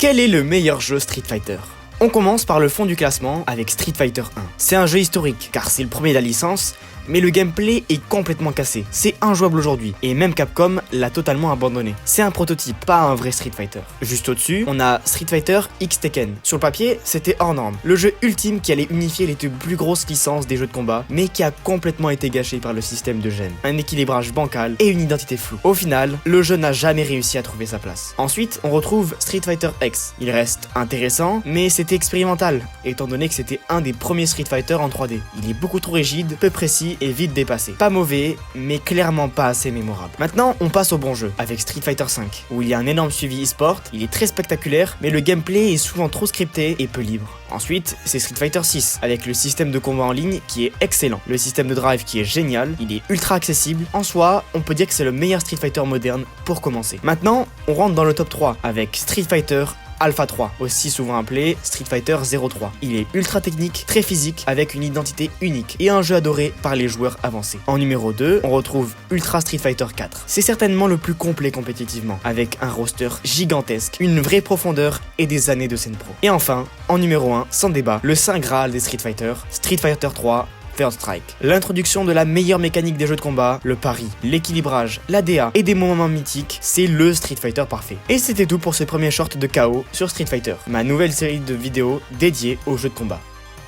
Quel est le meilleur jeu Street Fighter? On commence par le fond du classement avec Street Fighter 1. C'est un jeu historique car c'est le premier de la licence, mais le gameplay est complètement cassé. C'est injouable aujourd'hui et même Capcom l'a totalement abandonné. C'est un prototype, pas un vrai Street Fighter. Juste au-dessus, on a Street Fighter X Tekken. Sur le papier, c'était hors norme. Le jeu ultime qui allait unifier les deux plus grosses licences des jeux de combat, mais qui a complètement été gâché par le système de gêne. Un équilibrage bancal et une identité floue. Au final, le jeu n'a jamais réussi à trouver sa place. Ensuite, on retrouve Street Fighter X. Il reste intéressant, mais c'était expérimental, étant donné que c'était un des premiers Street Fighter en 3D. Il est beaucoup trop rigide, peu précis et vite dépassé. Pas mauvais, mais clairement pas assez mémorable. Maintenant, on passe au bon jeu, avec Street Fighter V, où il y a un énorme suivi e-sport, il est très spectaculaire, mais le gameplay est souvent trop scripté et peu libre. Ensuite, c'est Street Fighter 6, avec le système de combat en ligne qui est excellent, le système de drive qui est génial, il est ultra accessible. En soi, on peut dire que c'est le meilleur Street Fighter moderne pour commencer. Maintenant, on rentre dans le top 3, avec Street Fighter Alpha 3, aussi souvent appelé Street Fighter 03. Il est ultra technique, très physique, avec une identité unique et un jeu adoré par les joueurs avancés. En numéro 2, on retrouve Ultra Street Fighter 4. C'est certainement le plus complet compétitivement, avec un roster gigantesque, une vraie profondeur et des années de scène pro. Et enfin, en numéro 1, sans débat, le saint graal des Street Fighter 3 Third Strike. L'introduction de la meilleure mécanique des jeux de combat, le pari, l'équilibrage, l'ADA et des moments mythiques, c'est le Street Fighter parfait. Et c'était tout pour ce premier short de KO sur Street Fighter, ma nouvelle série de vidéos dédiée aux jeux de combat.